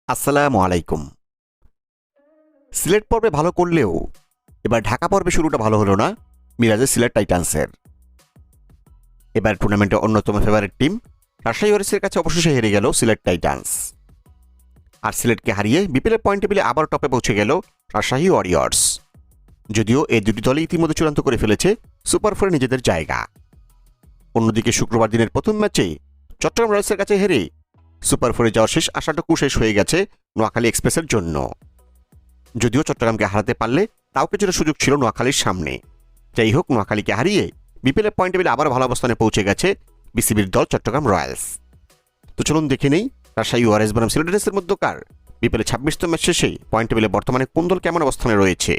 আসসালামু আলাইকুম। সিলেট পর্বে ভালো করলেও এবার ঢাকা পর্বে শুরুটা ভালো হলো না মিরাজের সিলেট টাইটান্সের। এবার টুর্নামেন্টের অন্যতম ফেভারিট টিম রাজশাহী ওয়ারিয়র্সের কাছে অবশেষে হেরে গেল সিলেট টাইটান্স। আর সিলেটকে হারিয়ে বিপিএলের পয়েন্ট টেবিলে আবার টপে পৌঁছে গেল রাজশাহী ওয়ারিয়র্স। যদিও এই দুটি দলই ইতিমধ্যে চূড়ান্ত করে ফেলেছে সুপার ফোরে নিজেদের জায়গা। অন্যদিকে শুক্রবার দিনের প্রথম ম্যাচে চট্টগ্রাম রয়্যালসের কাছে হেরে সুপার ফোরে যাওয়ার শেষ আশাটুকু শেষ হয়ে গেছে নোয়াখালী এক্সপ্রেসের জন্য। যদিও চট্টগ্রামকে হারাতে পারলে তাও কিছুটা সুযোগ ছিল নোয়াখালীর সামনে। যাই হোক, নোয়াখালীকে হারিয়ে বিপিএলের পয়েন্ট টেবিলে আবার ভালো অবস্থানে পৌঁছে গেছে বিসিবির দল চট্টগ্রাম রয়্যালস। তো চলুন দেখে নেই রাজশাহী ওয়ারিয়র্স বনাম সিলেট টাইটান্সের মধ্যকার বিপিএলের 26তম ম্যাচ শেষে পয়েন্ট টেবিলে বর্তমানে কোন দল কেমন অবস্থানে রয়েছে।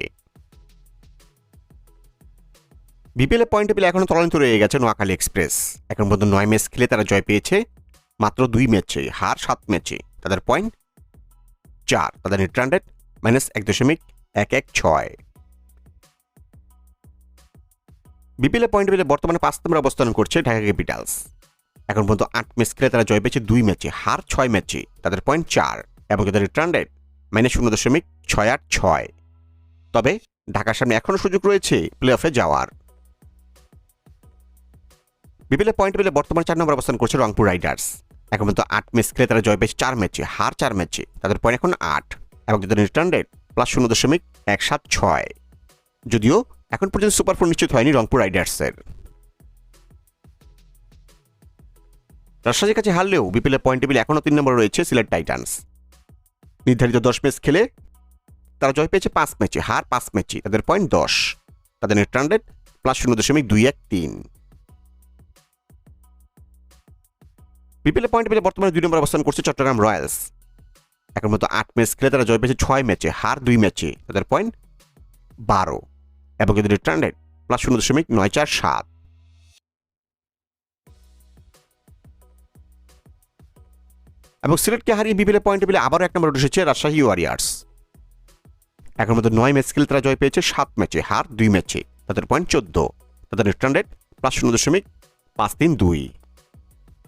বিপিএলের পয়েন্ট টেবিলে এখনও তলানিত রয়ে গেছে নোয়াখালী এক্সপ্রেস। এখন পর্যন্ত 9 ম্যাচ খেলে তারা জয় পেয়েছে মাত্র 2 ম্যাচে, হার 7 ম্যাচে। তাদের পয়েন্ট 4, তাদের নেট রান রেট -1.116। বিপিএলের পয়েন্ট টেবিলে বর্তমানে 5 নম্বরে অবস্থান করছে ঢাকা ক্যাপিটালস। এখন পর্যন্ত 8 ম্যাচ খেলে তারা জয় পেয়েছে 2 ম্যাচে, হার 6 ম্যাচে। তাদের পয়েন্ট 4 এবং তাদের রিটার্ন রেট -0.686। তবে ঢাকার সামনে এখনও সুযোগ রয়েছে প্লে অফে যাওয়ার। বিপিএলের পয়েন্ট টেবিলে বর্তমানে 4 নম্বরে অবস্থান করছে রংপুর রাইডার্স। এখন পর্যন্ত 8 ম্যাচ খেলে তারা জয় পেয়েছে 4 ম্যাচে, হার 4 ম্যাচে। তাদের পয়েন্ট এখন 8 এবং তাদের রিটার্ন রেট +0.176। যদিও এখন পর্যন্ত সুপার ফোর নিশ্চিত হয়নি রংপুর রাইডার্সের। রাজশাহীর কাছে হারলেও বিপিএলের পয়েন্ট টেবিলে এখনও 3 নম্বরে রয়েছে সিলেট টাইটান্স। নির্ধারিত 10 ম্যাচ খেলে তারা জয় পেয়েছে 5 ম্যাচে, হার 5 ম্যাচে। তাদের পয়েন্ট 10, তাদের নেট রান রেট +0.213। বিপিএলের পয়েন্ট টেবিলে বর্তমানে 2 নম্বরে অবস্থান করছে চট্টগ্রাম রয়্যালস। এখন মতো 8 ম্যাচ খেলে তারা জয় পেয়েছে 6 ম্যাচে, হার 2 ম্যাচে। তাদের পয়েন্ট 12 এবং তাদের রিটার্ন রেট +0.947। এবং সিলেটকে হারিয়ে বিপিএলের পয়েন্ট টেবিলে আবারও 1 নম্বরে উঠেছে রাজশাহী ওয়ারিয়র্স। এখন মতো 9 ম্যাচ খেলে তারা জয় পেয়েছে 7 ম্যাচে, হার 2 ম্যাচে। তাদের পয়েন্ট 14, তাদের রিটার্ন রেট +0.532।